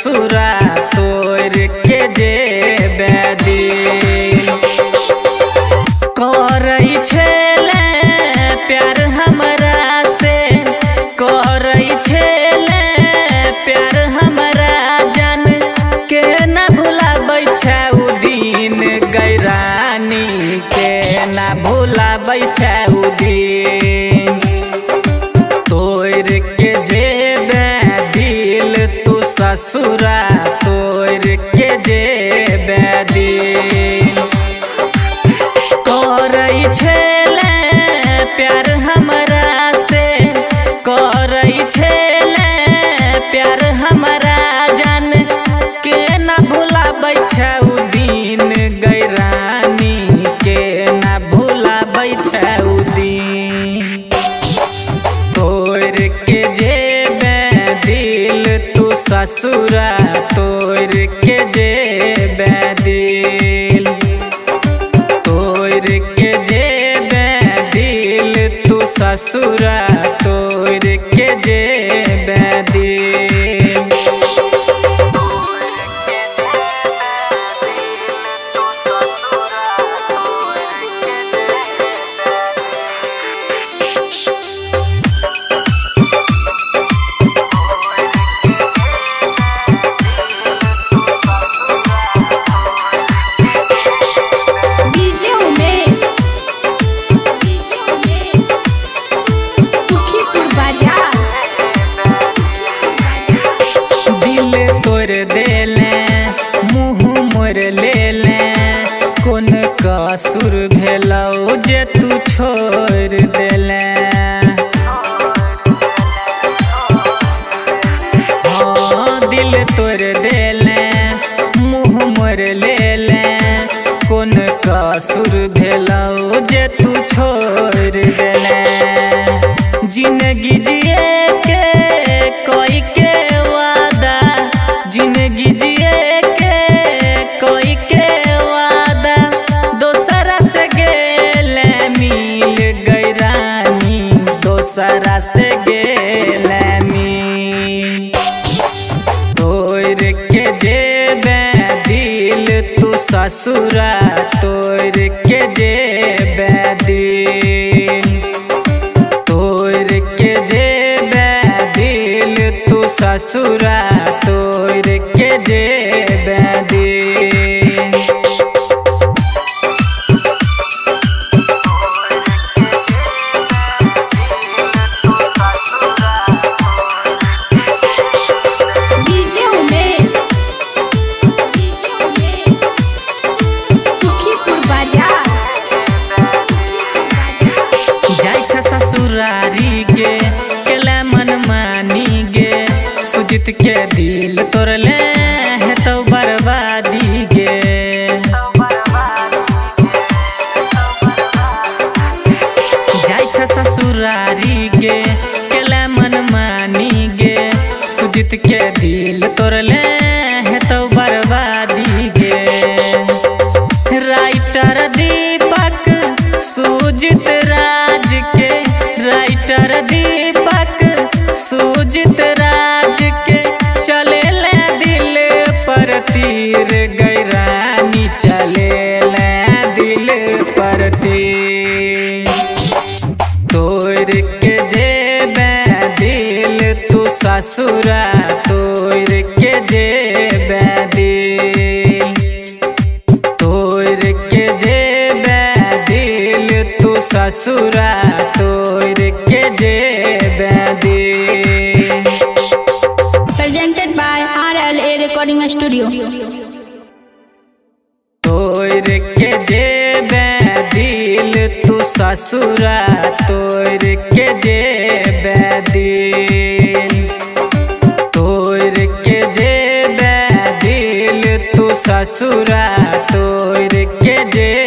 ससुरा तोर के जेबे दिल। करई छेले प्यार हमरा से, करई छेले प्यार हमरा जान के ना भुलाबै छै उ दिन, गैरानी के ना भुलाबै छै उ दिन। तोर के जेबे दिल तू ससुरा तोर के जेबे दिल। करई छेले प्यार हमरा से, करई छेले प्यार हमरा जान के ना भुलाबै छै उ दिन, गैरानी के ना भुलाबै छै उ दिन। तोर के जेबे दिल तू ससुरा तोर के जेबे दिल। तोर के जेबे दिल तू ससुरा तोर के जेबे दिल। देले मुँह मोर लेले कोन कसूर भेलौ जे तू छोड़ देले। हाँ दिल तोड़ देले मुँह मोर लेले कोन कसूर भेलौ जे तू छोड़ देले। जिंदगी जिए के कोई के वादा, जिंदगी जिए के कोई के वादा दोसरा से गेले मिल, गैरानी दोसरा से गेले मिल। तोर के जेबे दिल तू ससुरा तोर के जेबे दिल। तोर के जेबे दिल तू ससुरा तोर के जेबे दिल। डीजे उमेश, सुखीपुर बाजार। जाइ छ ससुरारी गे केला मन मानी गे, सुजित के दिल तोड़ले है तो बर्बादी गे। जाइ छ ससुरारी गे केला मन मानी गे, सुजित के दिल तोड़ले है तो बर्बादी गे। राइटर दीपक सुजित राज के, राइटर दीपक सुजित राज के चले ले दिल पर तीर, गैरानी चले ले दिल पर तीर। तोर के जेबे दिल तू ससुरा तोर के जेबे दिल। तोर के जेबे दिल तू ससुरा तोर के जेबे दिल। Presented by RLA Recording Studio। तोर के जेबे दिल तू ससुरा तोर के जेबे दिल। तोर के जेबे दिल तू ससुरा तोर के जेबे